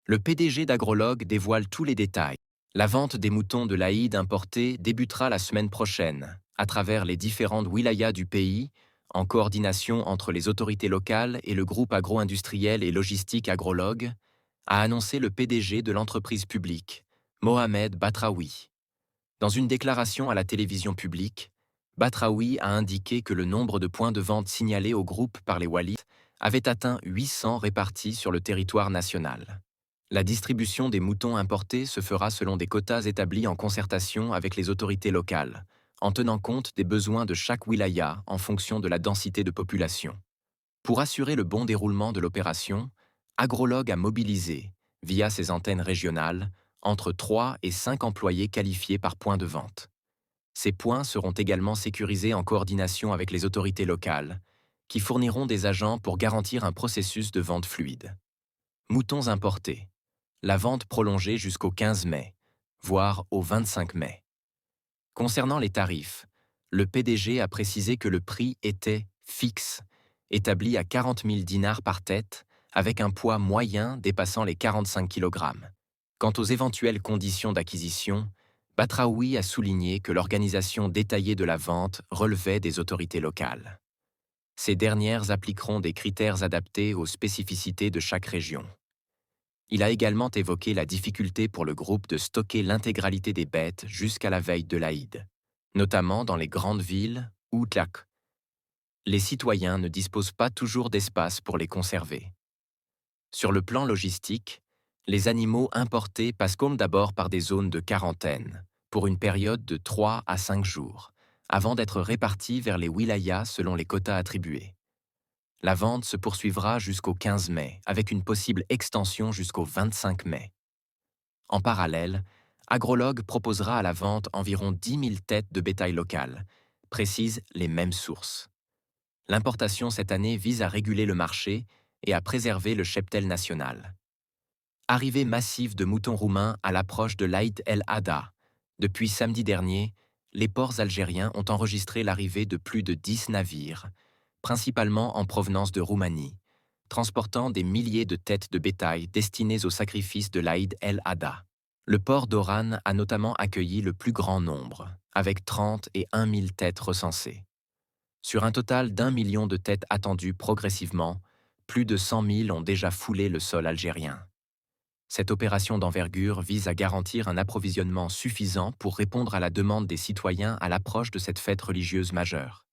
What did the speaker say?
Le PDG d'Agrolog dévoile tous les détails. La vente des moutons de l'Aïd importés débutera la semaine prochaine, à travers les différentes wilayas du pays, en coordination entre les autorités locales et le groupe agro-industriel et logistique Agrolog, a annoncé le PDG de l'entreprise publique, Mohamed Batraoui. Dans une déclaration à la télévision publique, Batraoui a indiqué que le nombre de points de vente signalés au groupe par les Wallis avait atteint 800 répartis sur le territoire national. La distribution des moutons importés se fera selon des quotas établis en concertation avec les autorités locales, en tenant compte des besoins de chaque wilaya en fonction de la densité de population. Pour assurer le bon déroulement de l'opération, Agrolog a mobilisé, via ses antennes régionales, entre 3 et 5 employés qualifiés par point de vente. Ces points seront également sécurisés en coordination avec les autorités locales, qui fourniront des agents pour garantir un processus de vente fluide. Moutons importés. La vente prolongée jusqu'au 15 mai, voire au 25 mai. Concernant les tarifs, le PDG a précisé que le prix était fixe, établi à 40 000 dinars par tête, avec un poids moyen dépassant les 45 kg. Quant aux éventuelles conditions d'acquisition, Batraoui a souligné que l'organisation détaillée de la vente relevait des autorités locales. Ces dernières appliqueront des critères adaptés aux spécificités de chaque région. Il a également évoqué la difficulté pour le groupe de stocker l'intégralité des bêtes jusqu'à la veille de l'Aïd, notamment dans les grandes villes ou Tlak. Les citoyens ne disposent pas toujours d'espace pour les conserver. Sur le plan logistique, les animaux importés passent comme d'abord par des zones de quarantaine, pour une période de 3 à 5 jours, avant d'être répartis vers les wilayas selon les quotas attribués. La vente se poursuivra jusqu'au 15 mai, avec une possible extension jusqu'au 25 mai. En parallèle, Agrolog proposera à la vente environ 10 000 têtes de bétail local, précisent les mêmes sources. L'importation cette année vise à réguler le marché et à préserver le cheptel national. Arrivée massive de moutons roumains à l'approche de l'Aïd el-Adha. Depuis samedi dernier, les ports algériens ont enregistré l'arrivée de plus de 10 navires, principalement en provenance de Roumanie, transportant des milliers de têtes de bétail destinées au sacrifice de l'Aïd el-Adha. Le port d'Oran a notamment accueilli le plus grand nombre, avec 30 et 1 000 têtes recensées. Sur un total d'1 million de têtes attendues progressivement, plus de 100 000 ont déjà foulé le sol algérien. Cette opération d'envergure vise à garantir un approvisionnement suffisant pour répondre à la demande des citoyens à l'approche de cette fête religieuse majeure.